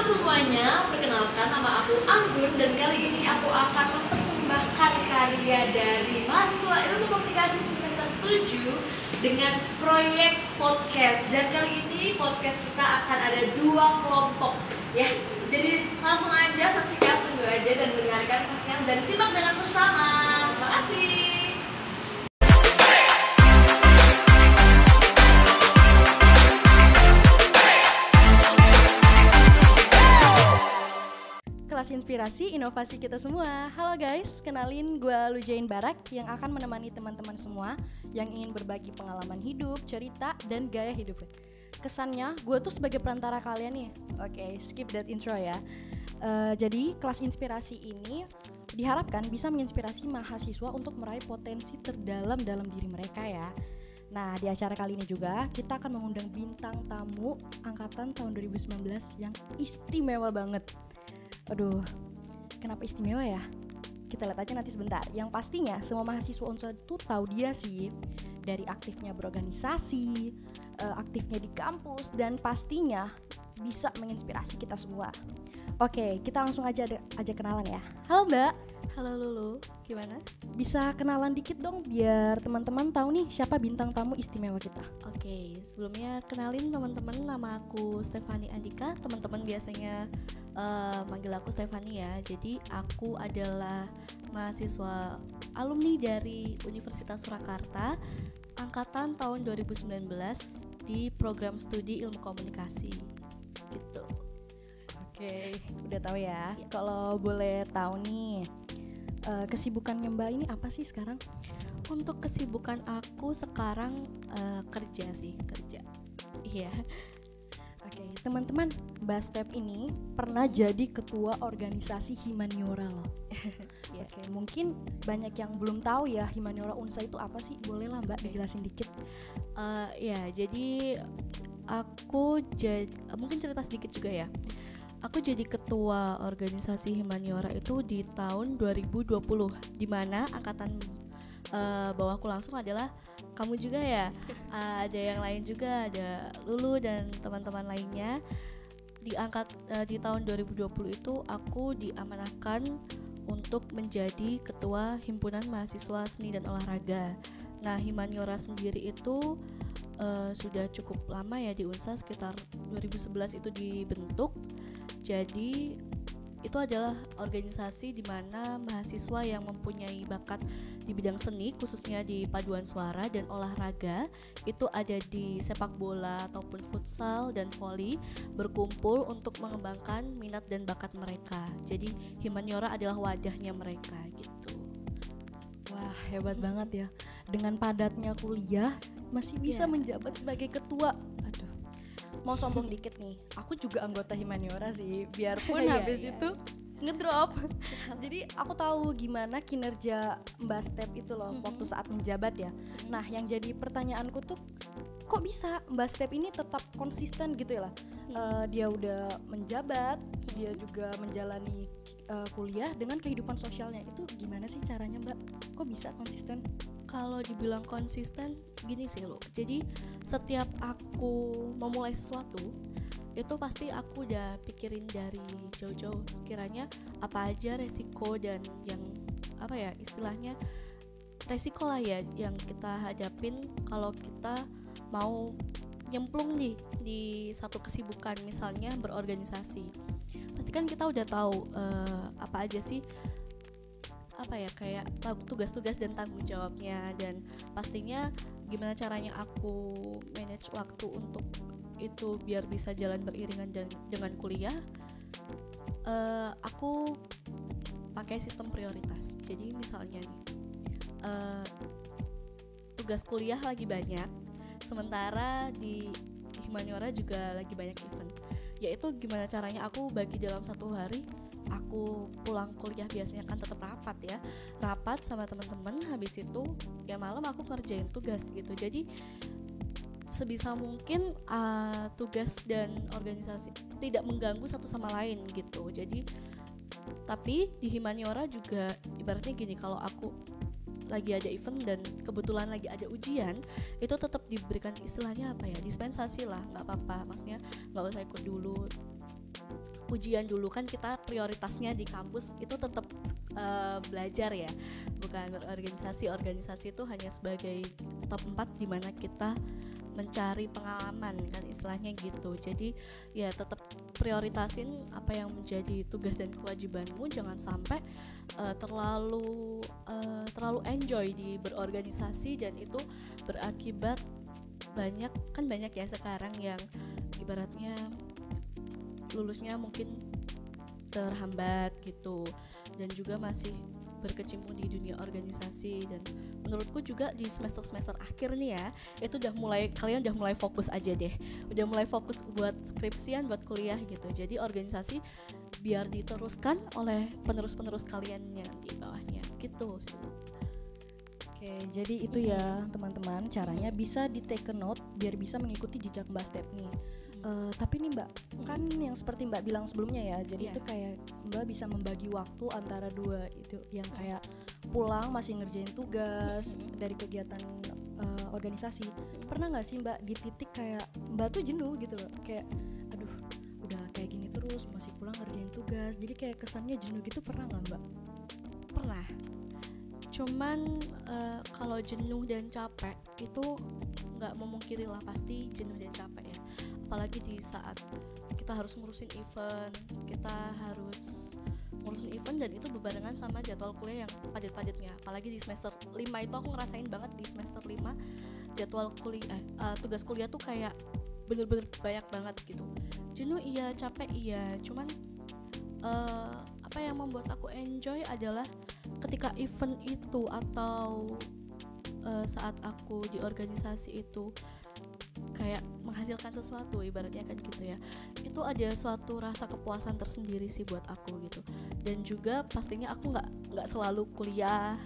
semuanya, perkenalkan nama aku Anggun dan kali ini aku akan mempersembahkan karya dari mahasiswa Ilmu Komunikasi semester 7 dengan proyek podcast. Dan kali ini podcast kita akan ada 2 kelompok ya. Jadi langsung aja saksikan, tunggu aja dan dengarkan pastinya dan simak dengan sesama. Terima kasih. Kelas inspirasi inovasi kita semua. Halo guys, kenalin gue Lujain Barak yang akan menemani teman-teman semua yang ingin berbagi pengalaman hidup, cerita, dan gaya hidup. Kesannya gue tuh sebagai perantara kalian nih. Oke, skip that intro ya. Jadi kelas inspirasi ini diharapkan bisa menginspirasi mahasiswa untuk meraih potensi terdalam dalam diri mereka ya. Nah, di acara kali ini juga kita akan mengundang bintang tamu angkatan tahun 2019 yang istimewa banget. Aduh, kenapa istimewa ya? Kita lihat aja nanti sebentar. Yang pastinya semua mahasiswa Unsur itu tahu dia sih. Dari aktifnya berorganisasi, aktifnya di kampus, dan pastinya bisa menginspirasi kita semua. Oke, kita langsung aja kenalan ya. Halo Mbak. Halo Lulu, gimana? Bisa kenalan dikit dong biar teman-teman tahu nih siapa bintang tamu istimewa kita. Oke, sebelumnya kenalin teman-teman, nama aku Stefani Andika. Teman-teman biasanya manggil aku Stefani ya. Jadi aku adalah mahasiswa alumni dari Universitas Surakarta angkatan tahun 2019 di program studi Ilmu Komunikasi gitu. Oke, udah tahu ya. Kalau boleh tahu nih, kesibukannya Mbak ini apa sih sekarang? Untuk kesibukan aku sekarang kerja. Iya. Oke, teman-teman, Mbak Step ini pernah jadi ketua organisasi Himaniora loh. Yeah. Oke, mungkin banyak yang belum tahu ya Himaniora Unsa itu apa sih? Boleh lah Mbak dijelasin dikit. Ya, jadi aku mungkin cerita sedikit juga ya. Aku jadi ketua organisasi Himaniora itu di tahun 2020, di mana angkatan bawahku langsung adalah kamu juga ya. Ada yang lain juga, ada Lulu dan teman-teman lainnya. Di tahun 2020 itu aku diamanahkan untuk menjadi ketua Himpunan Mahasiswa Seni dan Olahraga. Nah, Himaniora sendiri itu sudah cukup lama ya di Unsa, sekitar 2011 itu dibentuk. Jadi itu adalah organisasi di mana mahasiswa yang mempunyai bakat di bidang seni, khususnya di paduan suara dan olahraga, itu ada di sepak bola ataupun futsal dan voli, berkumpul untuk mengembangkan minat dan bakat mereka. Jadi Himaniora adalah wadahnya mereka gitu. Wah, hebat banget ya. Dengan padatnya kuliah masih bisa menjabat sebagai ketua. Aduh, mau sombong dikit nih, aku juga anggota Himaniora sih, biarpun habis itu ngedrop. Jadi aku tahu gimana kinerja Mbak Step itu loh waktu saat menjabat ya. Nah, yang jadi pertanyaanku tuh, kok bisa Mbak Step ini tetap konsisten gitu ya lah. Dia udah menjabat, dia juga menjalani kuliah dengan kehidupan sosialnya. Itu gimana sih caranya Mbak? Kok bisa konsisten? Kalau dibilang konsisten gini sih lo. Jadi setiap aku memulai sesuatu itu pasti aku udah pikirin dari jauh-jauh sekiranya apa aja resiko dan yang apa ya istilahnya resiko lah ya yang kita hadapin kalau kita mau nyemplung di satu kesibukan, misalnya berorganisasi. Pasti kan kita udah tahu apa aja sih apa ya kayak tugas-tugas dan tanggung jawabnya, dan pastinya gimana caranya aku manage waktu untuk itu biar bisa jalan beriringan dengan kuliah. Aku pakai sistem prioritas. Jadi misalnya nih tugas kuliah lagi banyak, sementara di Himaniora juga lagi banyak event. Yaitu gimana caranya aku bagi dalam satu hari. Aku pulang kuliah biasanya kan tetap rapat sama teman-teman, habis itu ya malam aku ngerjain tugas gitu. Jadi sebisa mungkin tugas dan organisasi tidak mengganggu satu sama lain gitu. Jadi tapi di Himaniora juga ibaratnya gini, kalau aku lagi ada event dan kebetulan lagi ada ujian, itu tetap diberikan istilahnya apa ya, dispensasi lah, nggak apa-apa, maksudnya nggak usah ikut dulu ujian dulu kan, kita prioritasnya di kampus itu tetap belajar ya, bukan berorganisasi. Organisasi itu hanya sebagai tempat di mana kita mencari pengalaman kan, istilahnya gitu. Jadi ya tetap prioritasin apa yang menjadi tugas dan kewajibanmu, jangan sampai terlalu enjoy di berorganisasi dan itu berakibat banyak ya sekarang yang ibaratnya lulusnya mungkin terhambat gitu, dan juga masih berkecimpung di dunia organisasi. Dan menurutku juga di semester akhir nih ya, itu kalian udah mulai fokus aja deh, udah mulai fokus buat skripsian, buat kuliah gitu. Jadi organisasi biar diteruskan oleh penerus kalian yang di bawahnya gitu sih. Oke, jadi itu ya teman-teman, caranya bisa di take a note biar bisa mengikuti jejak Mbak Step nih. Tapi nih Mbak, kan yang seperti Mbak bilang sebelumnya ya, jadi itu kayak Mbak bisa membagi waktu antara dua itu, yang kayak pulang masih ngerjain tugas dari kegiatan organisasi. Pernah nggak sih Mbak di titik kayak Mbak tuh jenuh gitu loh, kayak aduh udah kayak gini terus masih pulang ngerjain tugas, jadi kayak kesannya jenuh gitu, pernah nggak Mbak? Pernah. Cuman kalau jenuh dan capek itu nggak memungkiri lah, pasti jenuh dan capek ya. Apalagi di saat kita harus ngurusin event, dan itu bebarengan sama jadwal kuliah yang padat-padatnya. Apalagi di semester 5 itu aku ngerasain banget di semester 5 jadwal kuliah, tugas kuliah tuh kayak bener-bener banyak banget gitu. Jenuh iya, capek iya, cuman apa yang membuat aku enjoy adalah ketika event itu atau saat aku di organisasi itu kayak menghasilkan sesuatu, ibaratnya kan gitu ya, itu ada suatu rasa kepuasan tersendiri sih buat aku gitu. Dan juga pastinya aku nggak selalu kuliah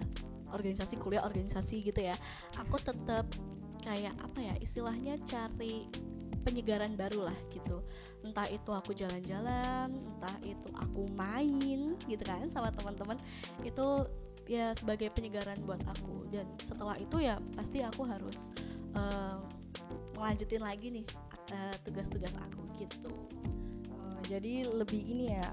organisasi gitu ya, aku tetap kayak apa ya istilahnya, cari penyegaran baru lah gitu. Entah itu aku jalan-jalan, entah itu aku main gitu kan sama teman-teman, itu ya sebagai penyegaran buat aku. Dan setelah itu ya pasti aku harus melanjutin lagi nih tugas-tugas aku gitu. Jadi lebih ini ya,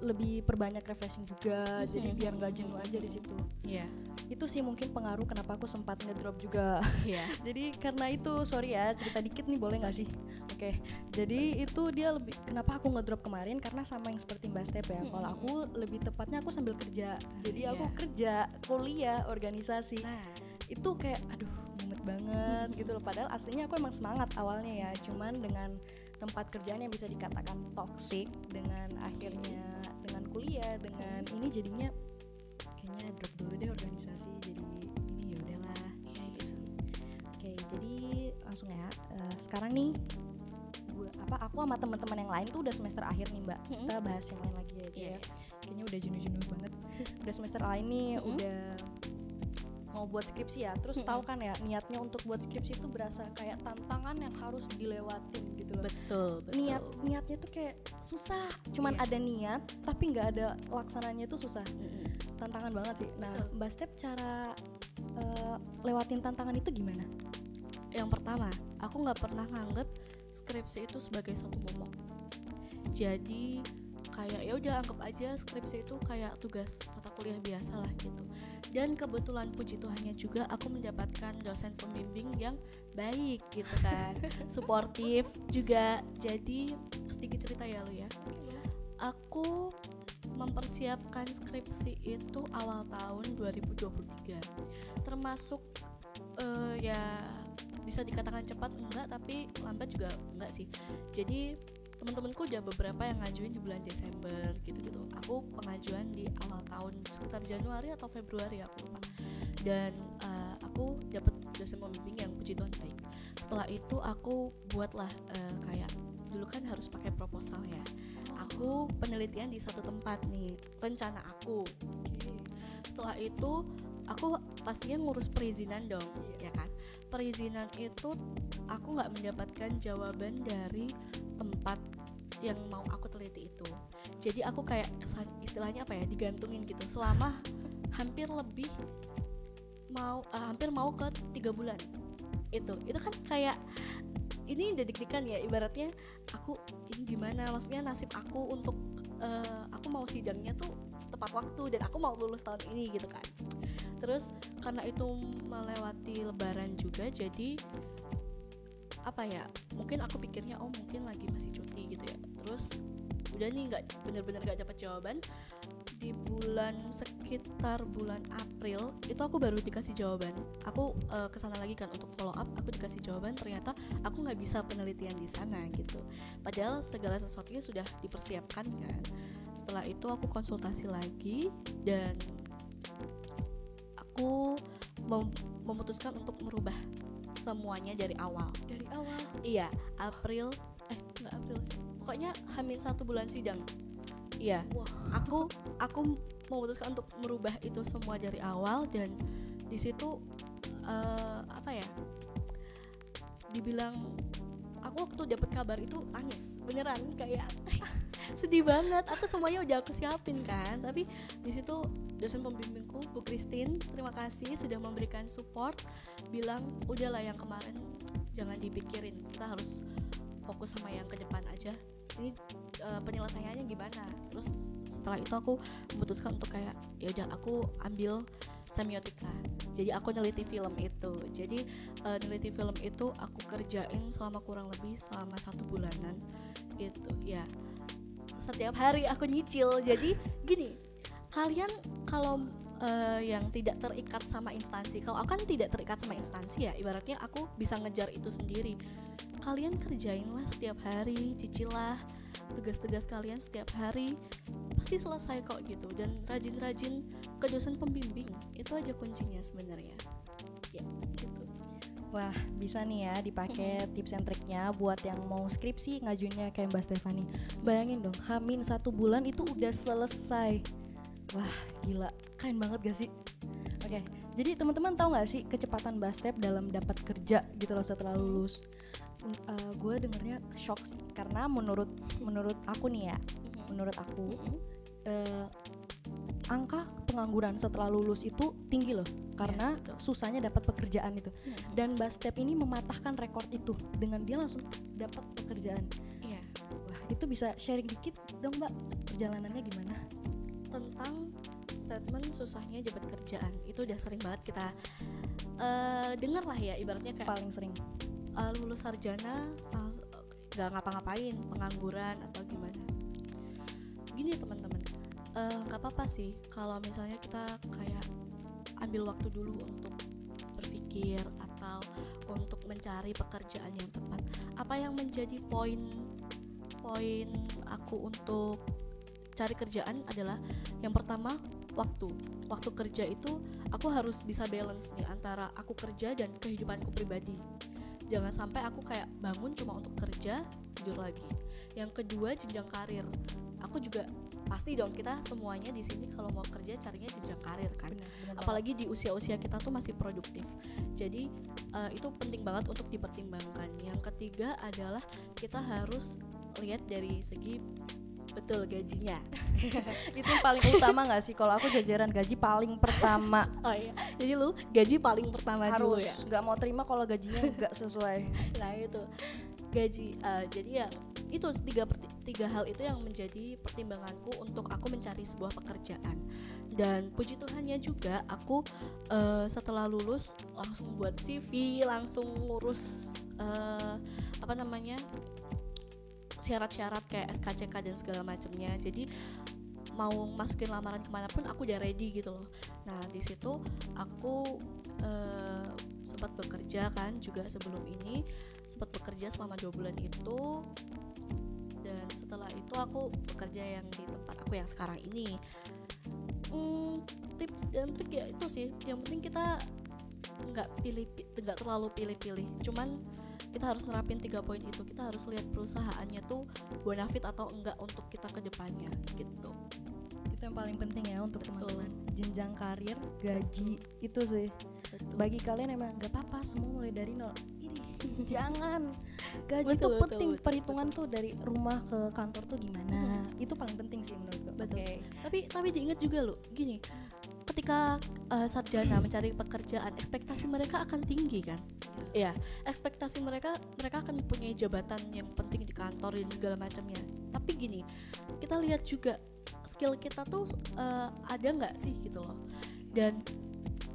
lebih perbanyak refreshing juga, jadi biar nggak jenuh aja di situ. Iya. Itu sih mungkin pengaruh kenapa aku sempat ngedrop juga. Iya. Jadi karena itu, sorry ya cerita dikit nih, boleh nggak sih? Oke. Jadi itu dia lebih, kenapa aku ngedrop kemarin, karena sama yang seperti Mbak Step ya. Kalau aku lebih tepatnya aku sambil kerja. Jadi aku kerja, kuliah, organisasi. Itu kayak aduh mumet banget gitu loh. Padahal aslinya aku emang semangat awalnya ya. Cuman dengan tempat kerjaan yang bisa dikatakan toksik, dengan akhirnya dengan kuliah, dengan ini jadinya kayaknya drop dulu deh organisasi, jadi ini ya udahlah. Oke, jadi langsung ya. Sekarang nih aku sama teman-teman yang lain tuh udah semester akhir nih Mbak. Kita bahas yang lain lagi aja ya. Kayaknya udah jenuh-jenuh banget. Udah semester lain nih, udah mau buat skripsi ya. Terus tahu kan ya, niatnya untuk buat skripsi itu berasa kayak tantangan yang harus dilewatin gitu loh. Betul. Niatnya tuh kayak susah. Cuman ada niat tapi nggak ada laksananya tuh susah. Tantangan banget sih. Nah, Mbak Step cara lewatin tantangan itu gimana? Yang pertama, aku nggak pernah nganggep skripsi itu sebagai satu momok. Jadi kayak ya udah anggap aja skripsi itu kayak tugas mata kuliah biasa lah gitu. Dan kebetulan puji Tuhannya juga aku mendapatkan dosen pembimbing yang baik gitu kan, suportif juga. Jadi sedikit cerita ya lu ya, aku mempersiapkan skripsi itu awal tahun 2023, termasuk ya bisa dikatakan cepat enggak, tapi lambat juga enggak sih. Jadi teman-temanku udah beberapa yang ngajuin di bulan Desember gitu-gitu. Aku pengajuan di awal tahun sekitar Januari atau Februari aku lupa. Dan aku dapat dosen pembimbing yang puji Tuhan baik. Setelah itu aku buatlah kayak dulu kan harus pakai proposal ya. Aku penelitian di satu tempat nih, rencana aku. Setelah itu aku pastinya ngurus perizinan dong, ya kan? Perizinan itu aku nggak mendapatkan jawaban dari tempat yang mau aku teliti itu. Jadi aku kayak istilahnya apa ya, digantungin gitu selama hampir mau ke 3 bulan. Itu kan kayak ini deg-degan ya, ibaratnya aku ini gimana, maksudnya nasib aku untuk aku mau sidangnya tuh tepat waktu dan aku mau lulus tahun ini gitu kan. Terus karena itu melewati lebaran juga, jadi apa ya, mungkin aku pikirnya oh mungkin lagi masih cuti gitu ya. Terus udah nih bener-bener gak dapat jawaban. Di sekitar bulan April itu aku baru dikasih jawaban. Aku kesana lagi kan untuk follow up, aku dikasih jawaban ternyata aku nggak bisa penelitian di sana gitu. Padahal segala sesuatunya sudah dipersiapkan kan. Setelah itu aku konsultasi lagi dan aku memutuskan untuk merubah semuanya dari awal. Dari awal? Iya, nggak April sih. Pokoknya H-1 bulan sidang. Iya, aku memutuskan untuk merubah itu semua dari awal dan di situ apa ya? Dibilang aku waktu dapat kabar itu nangis, beneran kayak sedih banget. Aku semuanya udah aku siapin kan, tapi di situ dosen pembimbingku Bu Christine, terima kasih sudah memberikan support, bilang udahlah yang kemarin jangan dipikirin, kita harus fokus sama yang ke depan aja. Ini penyelesaiannya gimana. Terus setelah itu aku memutuskan untuk kayak ya udah aku ambil semiotika. Jadi aku neliti film itu. Jadi neliti film itu aku kerjain selama kurang lebih selama 1 bulanan. Itu ya setiap hari aku nyicil. Jadi gini, kalian kalau yang tidak terikat sama instansi, kalau aku kan tidak terikat sama instansi ya, ibaratnya aku bisa ngejar itu sendiri. Kalian kerjainlah setiap hari, cicilah tugas-tugas kalian setiap hari, pasti selesai kok gitu. Dan rajin-rajin ke dosen pembimbing, itu aja kuncinya sebenarnya ya gitu. Wah, bisa nih ya dipakai tips and triknya buat yang mau skripsi ngajuinnya kayak Mbak Stefani. Bayangin dong, H-1 bulan itu udah selesai. Wah, gila, keren banget gak sih? Oke, jadi teman-teman tahu nggak sih kecepatan Mbak Step dalam dapat kerja gitu loh setelah lulus? Gue dengernya shock sih, karena menurut aku nih ya, menurut aku angka pengangguran setelah lulus itu tinggi loh, karena susahnya dapat pekerjaan itu. Dan Mbak Step ini mematahkan rekor itu dengan dia langsung dapat pekerjaan. Iya. Wah, itu bisa sharing dikit dong Mbak, perjalanannya gimana? Tentang statement susahnya dapat kerjaan itu udah sering banget kita dengar lah ya, ibaratnya kayak paling sering lulus sarjana gak ngapa-ngapain, pengangguran atau gimana. Gini teman-teman, gak apa-apa sih kalau misalnya kita kayak ambil waktu dulu untuk berpikir atau untuk mencari pekerjaan yang tepat. Apa yang menjadi poin aku untuk cari kerjaan adalah yang pertama, waktu kerja itu aku harus bisa balance nih antara aku kerja dan kehidupanku pribadi. Jangan sampai aku kayak bangun cuma untuk kerja, tidur lagi. Yang kedua, jenjang karir. Aku juga pasti dong, kita semuanya di sini kalau mau kerja carinya jenjang karir kan. Bener. Apalagi di usia-usia kita tuh masih produktif. Jadi itu penting banget untuk dipertimbangkan. Yang ketiga adalah kita harus lihat dari segi betul gajinya. Itu yang paling utama nggak sih? Kalau aku jajaran gaji paling pertama. Oh iya, jadi lu gaji paling pertama dulu ya? Harus, nggak mau terima kalau gajinya nggak sesuai. Nah itu gaji, jadi ya itu tiga hal itu yang menjadi pertimbanganku untuk aku mencari sebuah pekerjaan. Dan puji Tuhannya juga aku setelah lulus langsung buat CV, langsung ngurus syarat-syarat kayak SKCK dan segala macamnya. Jadi mau masukin lamaran kemanapun aku udah ready gitu loh. Nah di situ aku sempat bekerja kan juga sebelum ini, sempat bekerja selama 2 bulan itu. Dan setelah itu aku bekerja yang di tempat aku yang sekarang ini. Tips dan trik ya itu sih, yang penting kita nggak terlalu pilih-pilih, cuman kita harus nerapin 3 poin itu. Kita harus lihat perusahaannya tuh bonafit atau enggak untuk kita ke depannya gitu. Itu yang paling penting ya untuk teman-teman. Jenjang karir, gaji, itu sih. Betul. Bagi kalian emang nggak apa-apa semua mulai dari nol. Jangan. Gaji Betul, tuh betul, penting. betul, Perhitungan tuh dari rumah ke kantor tuh gimana. Itu paling penting sih menurutku. Betul. Okay. Tapi diingat juga lo, gini, ketika sarjana mencari pekerjaan, ekspektasi mereka akan tinggi kan. Ya, ekspektasi mereka akan mempunyai jabatan yang penting di kantor dan segala macamnya. Tapi gini, kita lihat juga skill kita tuh ada nggak sih gitu loh. Dan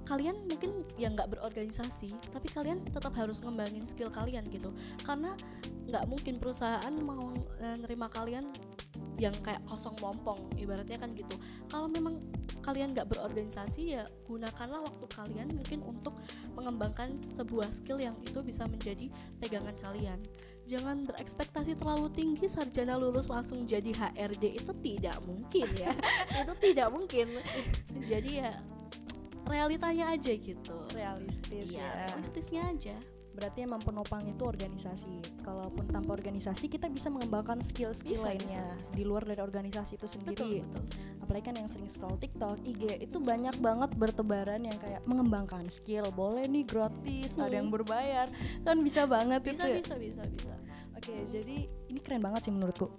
kalian mungkin yang nggak berorganisasi, tapi kalian tetap harus ngembangin skill kalian gitu. Karena nggak mungkin perusahaan mau nerima kalian yang kayak kosong melompong, ibaratnya kan gitu. Kalau memang kalian nggak berorganisasi, ya gunakanlah waktu kalian mungkin untuk mengembangkan sebuah skill yang itu bisa menjadi pegangan kalian. Jangan berekspektasi terlalu tinggi, sarjana lulus langsung jadi HRD, itu tidak mungkin ya. Itu tidak mungkin. Jadi ya realitanya aja gitu, Realistis ya. realistisnya aja. Berarti emang penopang itu organisasi. Kalaupun tanpa organisasi kita bisa mengembangkan skill-skill lainnya bisa. di luar dari organisasi itu sendiri. Betul. Apalagi kan yang sering scroll TikTok, IG itu banyak banget bertebaran yang kayak mengembangkan skill. Boleh nih gratis, ada yang berbayar. Kan bisa banget Bisa. itu. Oke, jadi ini keren banget sih menurutku.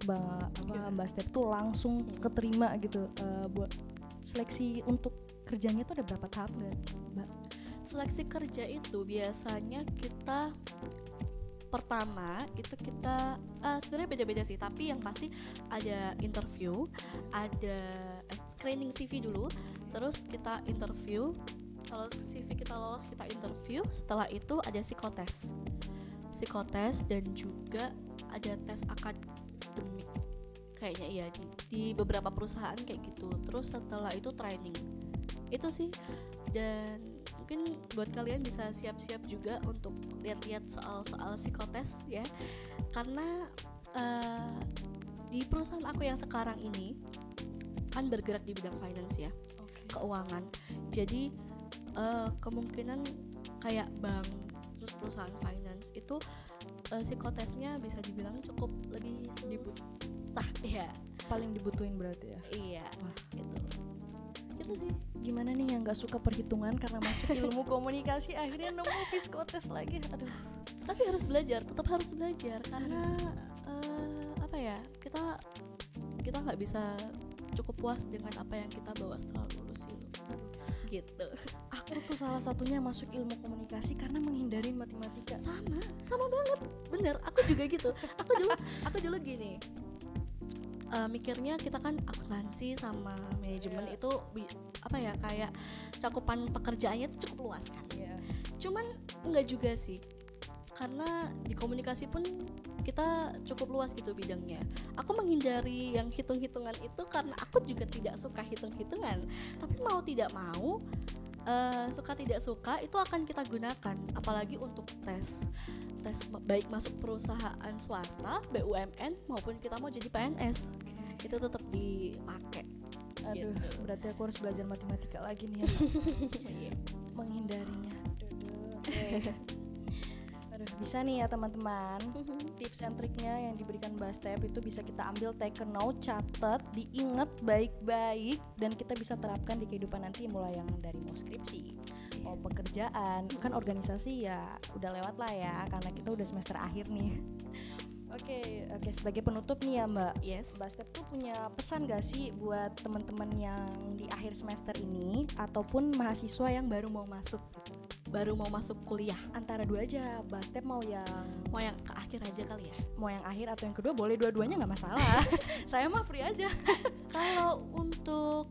Mbak Step tuh langsung keterima gitu. Buat seleksi untuk kerjanya tuh ada berapa tahap nggak, Mbak? Seleksi kerja itu biasanya kita pertama itu kita sebenarnya beda-beda sih, tapi yang pasti ada interview, ada screening CV dulu, terus kita interview. Kalau CV kita lolos, kita interview. Setelah itu ada psikotes dan juga ada tes akademik kayaknya, iya di beberapa perusahaan kayak gitu. Terus setelah itu training, itu sih. Dan mungkin buat kalian bisa siap-siap juga untuk lihat-lihat soal psikotes ya, karena di perusahaan aku yang sekarang ini kan bergerak di bidang finance ya, keuangan. Jadi kemungkinan kayak bank terus perusahaan finance itu psikotesnya bisa dibilang cukup lebih susah ya, Paling dibutuhin berarti ya. iya. Itu sih. Gimana nih yang nggak suka perhitungan karena masuk ilmu komunikasi akhirnya nemu psikotes lagi. Aduh. Tapi harus belajar, tetap harus belajar karena apa ya, kita nggak bisa cukup puas dengan apa yang kita bawa setelah lulus itu gitu. Aku tuh salah satunya masuk ilmu komunikasi karena menghindari matematika. Sama banget, bener. Aku juga gitu. Aku dulu gini, mikirnya kita kan akuntansi sama manajemen itu apa ya, kayak cakupan pekerjaannya itu cukup luas kan. Cuman enggak juga sih, karena di komunikasi pun kita cukup luas gitu bidangnya. Aku menghindari yang hitung-hitungan itu karena aku juga tidak suka hitung-hitungan. Tapi mau tidak mau, suka tidak suka itu akan kita gunakan. Apalagi untuk tes baik masuk perusahaan swasta, BUMN maupun kita mau jadi PNS, itu tetap dipakai. Aduh, gitu. berarti aku harus belajar matematika lagi nih ya. Menghindarinya. Aduh, bisa nih ya teman-teman. Tips and triknya yang diberikan Mbak Step itu bisa kita ambil, take a note, catat, diingat baik-baik, dan kita bisa terapkan di kehidupan nanti, mulai yang dari mau skripsi, mau pekerjaan, kan organisasi ya udah lewat lah ya, karena kita udah semester akhir nih. Oke, sebagai penutup nih ya Mbak, Yes. Mbak Step tuh punya pesan gak sih buat teman-teman yang di akhir semester ini ataupun mahasiswa yang baru mau masuk kuliah? Antara dua aja, Mbak Step mau yang ke akhir aja kali ya. mau yang akhir atau yang kedua, boleh dua-duanya nggak masalah. Saya mah free aja. Kalau untuk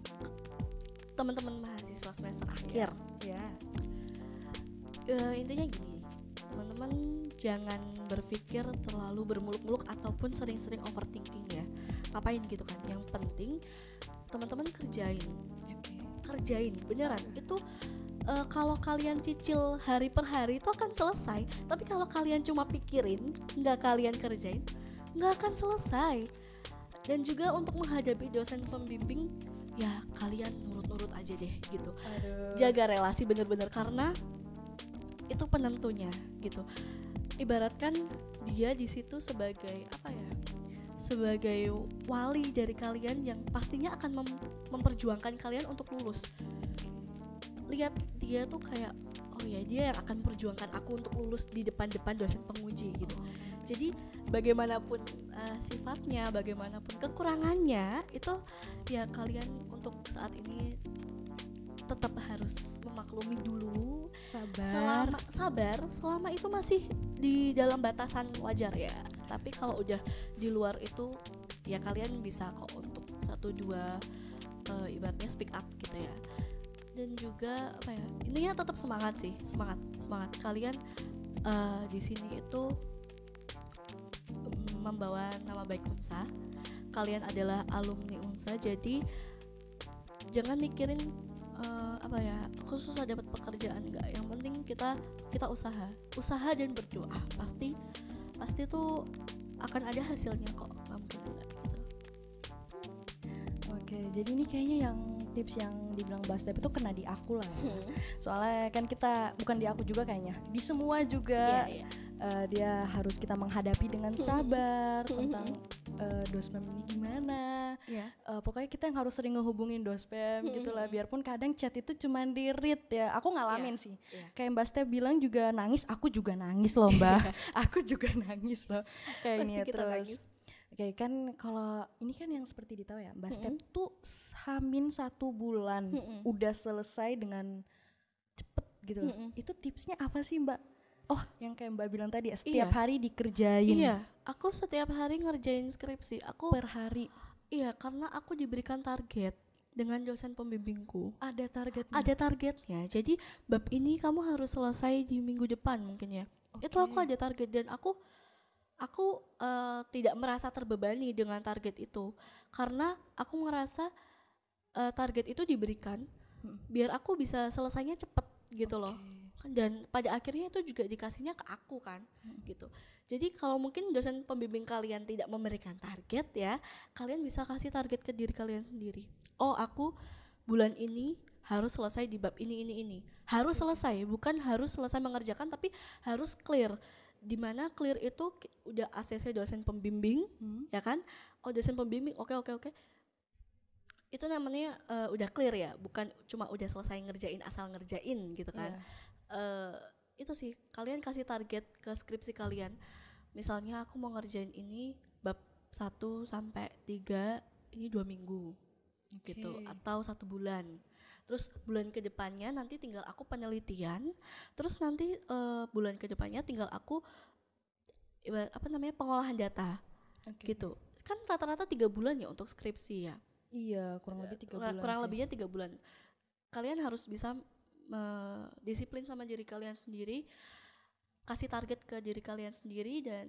teman-teman mahasiswa semester akhir, Ya. Intinya gini, teman-teman jangan berpikir terlalu bermuluk-muluk ataupun sering-sering overthinking ya. Ngapain gitu kan? Yang penting teman-teman kerjain beneran. Itu kalau kalian cicil hari per hari itu akan selesai. Tapi kalau kalian cuma pikirin, nggak kalian kerjain, nggak akan selesai. Dan juga untuk menghadapi dosen pembimbing, ya kalian nurut-nurut aja deh gitu. Aduh. Jaga relasi bener-bener, karena itu penentunya gitu. Ibaratkan dia di situ sebagai apa ya? Sebagai wali dari kalian yang pastinya akan memperjuangkan kalian untuk lulus. Lihat dia tuh kayak, oh ya, dia yang akan perjuangkan aku untuk lulus di depan-depan dosen penguji gitu. Jadi bagaimanapun sifatnya, bagaimanapun kekurangannya, itu ya kalian untuk saat ini tetap harus memaklumi dulu. Sabar. Selama itu masih di dalam batasan wajar ya. Tapi kalau udah di luar itu ya kalian bisa kok untuk 1-2 ibaratnya speak up gitu ya. Dan juga apa ya, intinya tetap semangat sih, semangat kalian di sini itu membawa nama baik Unsa. Kalian adalah alumni Unsa, jadi jangan mikirin apa ya, aku susah dapat pekerjaan enggak. Yang penting kita usaha dan berdoa. Pasti tuh akan ada hasilnya kok, nggak mungkin enggak gitu. Oke, jadi ini kayaknya yang tips yang dibilang Bastep itu kena di aku lah. Soalnya kan kita, bukan di aku juga kayaknya, di semua juga. Iya. Dia harus kita menghadapi dengan sabar tentang dospem ini gimana. Pokoknya kita yang harus sering ngehubungin dospem gitulah, biarpun kadang chat itu cuman di read ya. Aku ngalamin sih. Kayak Mbak Step bilang juga nangis, aku juga nangis loh Mbak. Aku juga nangis loh. Kayak ini ya, terus. Nangis. Oke, kan kalau ini kan yang seperti ditahu ya, Mbak Step tuh hamin 1 bulan udah selesai dengan cepet gitu loh. Itu tipsnya apa sih Mbak? Oh, yang kayak Mbak bilang tadi, setiap hari dikerjain. Iya, aku setiap hari ngerjain skripsi. Aku per hari. Iya, karena aku diberikan target dengan dosen pembimbingku. Ada targetnya? Ada targetnya. Jadi bab ini kamu harus selesai di minggu depan mungkin ya. Itu aku ada target dan aku tidak merasa terbebani dengan target itu. Karena aku ngerasa target itu diberikan biar aku bisa selesainya cepet gitu loh. Dan pada akhirnya itu juga dikasihnya ke aku kan gitu. Jadi kalau mungkin dosen pembimbing kalian tidak memberikan target ya, kalian bisa kasih target ke diri kalian sendiri. Oh, aku bulan ini harus selesai di bab ini. Harus selesai, bukan harus selesai mengerjakan, tapi harus clear. Dimana clear itu udah ACC dosen pembimbing ya kan. Oh, dosen pembimbing oke. Itu namanya udah clear ya, bukan cuma udah selesai ngerjain asal ngerjain gitu kan. Itu sih, kalian kasih target ke skripsi kalian. Misalnya aku mau ngerjain ini bab 1 sampai 3 ini 2 minggu gitu, atau 1 bulan. Terus bulan kedepannya nanti tinggal aku penelitian. Terus nanti bulan kedepannya tinggal aku pengolahan data gitu. Kan rata-rata 3 bulan ya untuk skripsi ya. Iya, kurang lebih 3 bulan. Kurang lebihnya 3 bulan. Kalian harus bisa disiplin sama diri kalian sendiri, kasih target ke diri kalian sendiri, dan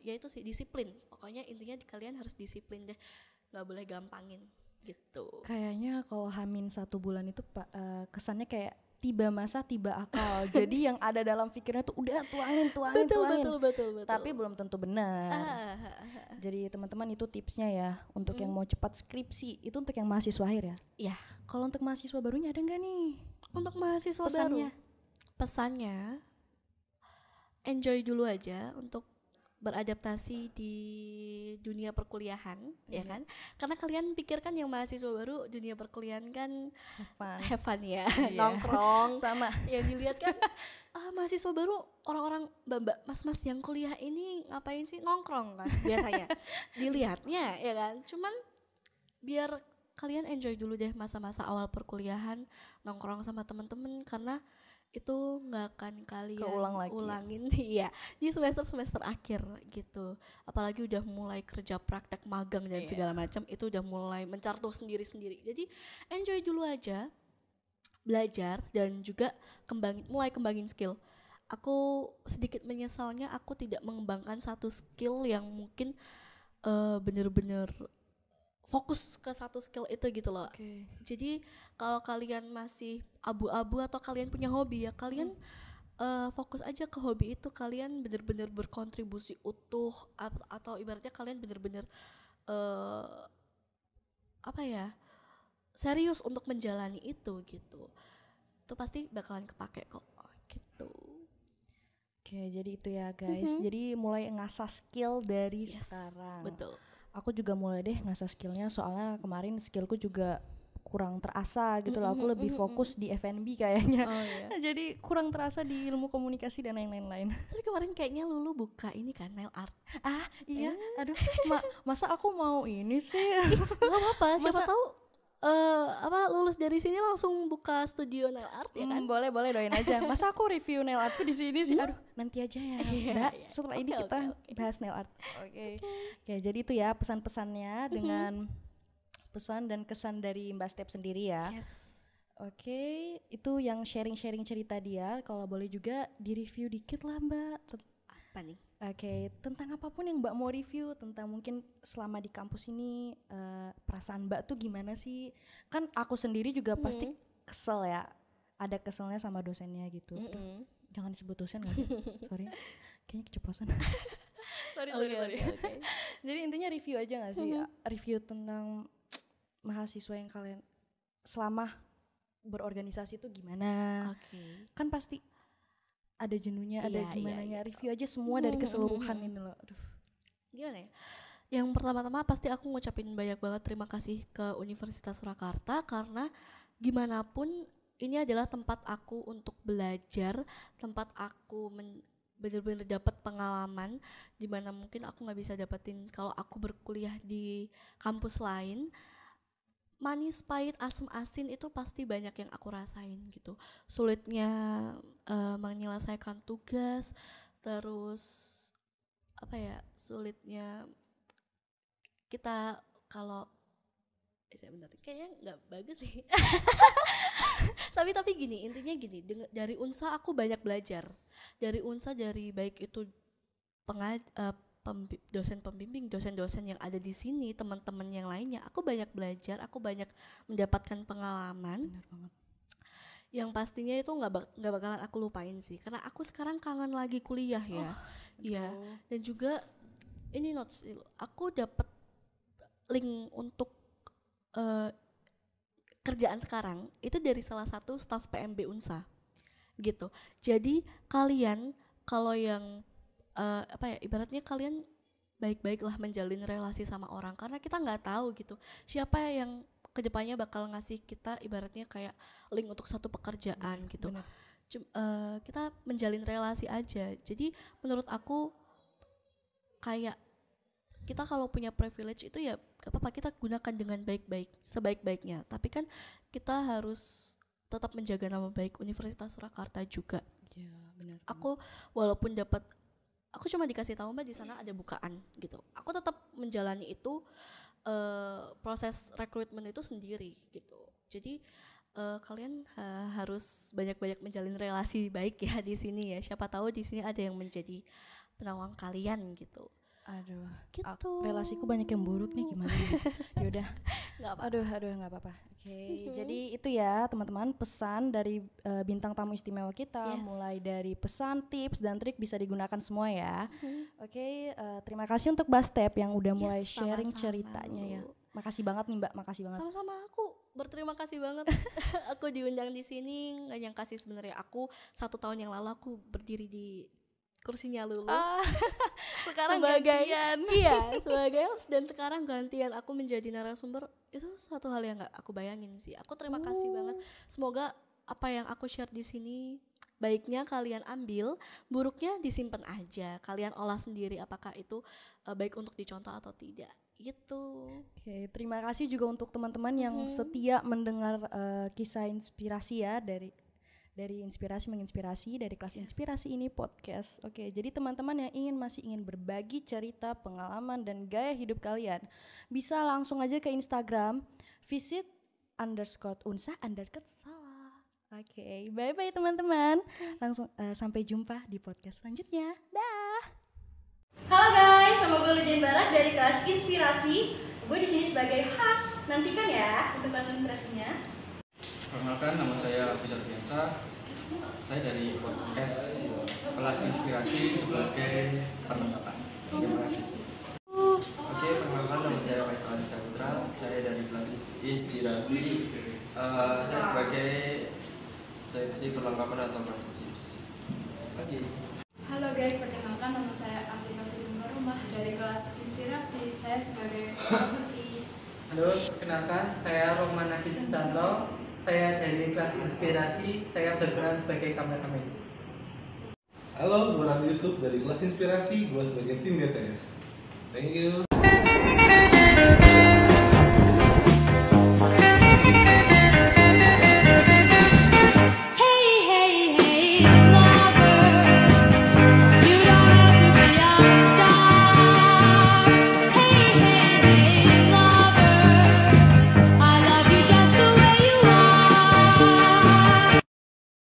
ya itu sih, disiplin. Pokoknya intinya kalian harus disiplin deh, nggak boleh gampangin gitu. Kayaknya kalau hamin 1 bulan itu kesannya kayak tiba masa tiba akal. Jadi yang ada dalam pikirnya tuh udah tuangin. Betul. Tapi belum tentu benar. Jadi teman-teman itu tipsnya ya untuk yang mau cepat skripsi, itu untuk yang mahasiswa akhir ya. Iya. Kalau untuk mahasiswa barunya ada nggak nih? Untuk mahasiswa baru, pesannya enjoy dulu aja untuk beradaptasi di dunia perkuliahan, ya kan? Karena kalian pikirkan yang mahasiswa baru dunia perkuliahan kan have fun ya, nongkrong sama. Yang dilihat kan mahasiswa baru, orang-orang mbak-mbak, mas-mas yang kuliah ini ngapain sih, nongkrong kan biasanya dilihatnya ya kan. Cuman biar kalian enjoy dulu deh masa-masa awal perkuliahan, nongkrong sama temen-temen, karena itu nggak akan kalian ulangin ya di semester akhir gitu. Apalagi udah mulai kerja praktek magang dan segala macam, itu udah mulai mencartul sendiri-sendiri. Jadi enjoy dulu aja, belajar, dan juga mulai kembangin skill. Aku sedikit menyesalnya aku tidak mengembangkan satu skill yang mungkin bener-bener fokus ke satu skill itu gitu loh. Jadi kalau kalian masih abu-abu atau kalian punya hobi ya, kalian fokus aja ke hobi itu. Kalian benar-benar berkontribusi utuh, atau ibaratnya kalian benar-benar serius untuk menjalani itu gitu. Itu pasti bakalan kepake kok gitu. Oke, jadi itu ya guys. Jadi mulai ngasah skill dari sekarang. Betul. Aku juga mulai deh ngasah skillnya, soalnya kemarin skillku juga kurang terasa gitu loh. Aku lebih fokus di F&B kayaknya. Jadi kurang terasa di ilmu komunikasi dan lain-lain. Tapi kemarin kayaknya Lulu buka ini kan, nail art. Iya. Aduh, masa aku mau ini sih? Gak apa-apa, siapa tahu lulus dari sini langsung buka studio nail art ya kan? Boleh doain aja. Masa aku review nail artku di sini sih? Aduh, nanti aja ya, Mbak. Setelah ini kita bahas nail art. Oke, jadi itu ya pesan-pesannya dengan pesan dan kesan dari Mbak Step sendiri ya. Yes. Oke, itu yang sharing-sharing cerita dia. Kalau boleh juga di-review dikit lah Mbak. Apa nih? Oke, tentang apapun yang Mbak mau review, tentang mungkin selama di kampus ini perasaan Mbak tuh gimana sih? Kan aku sendiri juga pasti kesel ya, ada keselnya sama dosennya gitu. Jangan disebut dosen gak sih? Sorry, kayaknya keceplosan. sorry. Jadi intinya review aja gak sih? Review tentang mahasiswa yang kalian selama berorganisasi tuh gimana? Kan pasti ada jenuhnya, ada gimananya. Review aja semua dari keseluruhan ini loh. Aduh. Gimana ya? Yang pertama-tama pasti aku ngucapin banyak banget terima kasih ke Universitas Surakarta karena gimana pun ini adalah tempat aku untuk belajar, tempat aku benar-benar dapat pengalaman di mana mungkin aku nggak bisa dapetin kalau aku berkuliah di kampus lain. Manis, pahit, asam, asin itu pasti banyak yang aku rasain gitu. Sulitnya menyelesaikan tugas, terus sulitnya kita kalau bentar, kayaknya nggak bagus nih. tapi gini, intinya gini, dari Unsa aku banyak belajar. Dari Unsa, dari baik itu dosen pembimbing, dosen-dosen yang ada di sini, teman-teman yang lainnya, aku banyak belajar, aku banyak mendapatkan pengalaman. Benar banget. Yang pastinya itu nggak bakalan aku lupain sih, karena aku sekarang kangen lagi kuliah ya. Iya. Dan juga ini notes, aku dapat link untuk kerjaan sekarang itu dari salah satu staf PMB Unsa, gitu. Jadi kalian kalau yang ibaratnya kalian baik-baiklah menjalin relasi sama orang karena kita nggak tahu gitu siapa yang kedepannya bakal ngasih kita ibaratnya kayak link untuk satu pekerjaan gitu. Kita menjalin relasi aja. Jadi menurut aku kayak kita kalau punya privilege itu ya gak apa-apa, kita gunakan dengan baik-baik, sebaik-baiknya. Tapi kan kita harus tetap menjaga nama baik Universitas Surakarta juga. Iya, benar. Aku cuma dikasih tahu Mbak di sana ada bukaan gitu. Aku tetap menjalani itu proses rekrutmen itu sendiri gitu. Jadi kalian harus banyak-banyak menjalin relasi baik ya di sini ya. Siapa tahu di sini ada yang menjadi penolong kalian gitu. Aduh, gitu. Relasiku banyak yang buruk nih, gimana? Yaudah, nggak apa. Aduh, nggak apa-apa. Oke, jadi itu ya teman-teman pesan dari bintang tamu istimewa kita, mulai dari pesan, tips dan trik bisa digunakan semua ya. Oke, terima kasih untuk Mbak Step yang udah mulai sharing ceritanya ya. Makasih banget nih Mbak, makasih banget. Sama-sama, aku berterima kasih banget. Aku diundang di sini, nggak nyangka sih sebenarnya aku 1 tahun yang lalu aku berdiri di kursinya Lulu. Sekarang sebagai gantian. Iya, sebagai host dan sekarang gantian aku menjadi narasumber. Itu satu hal yang nggak aku bayangin sih. Aku terima kasih banget. Semoga apa yang aku share di sini baiknya kalian ambil, buruknya disimpan aja. Kalian olah sendiri apakah itu baik untuk dicontoh atau tidak. Gitu. Oke, terima kasih juga untuk teman-teman yang setia mendengar kisah inspirasi ya dari Inspirasi Menginspirasi, dari kelas Inspirasi ini podcast. Oke, jadi teman-teman yang masih ingin berbagi cerita, pengalaman, dan gaya hidup kalian, bisa langsung aja ke Instagram, visit_unsa_salah. Oke, bye-bye teman-teman. Langsung sampai jumpa di podcast selanjutnya. Dah. Halo guys, sama gue Lujain Barak dari kelas Inspirasi. Gue di sini sebagai host. Nantikan ya untuk kelas inspirasinya. Perkenalkan, nama saya Afizal Biansa. Saya dari podcast kelas Inspirasi sebagai perlengkapan. Terima kasih. Oke, perkenalkan, nama saya Faisal Adi Saputra. Saya dari kelas Inspirasi. Saya sebagai seksi perlengkapan atau konstruksi. Oke. Halo guys, perkenalkan, nama saya Artika Fitrunga Rumah dari kelas Inspirasi. Saya sebagai properti. Halo, perkenalkan, saya Roman Nadi Susanto. Saya dari kelas Inspirasi. Saya berperan sebagai kameramen. Halo, gue Randy Yusuf dari kelas Inspirasi. Gue sebagai tim BTS. Thank you.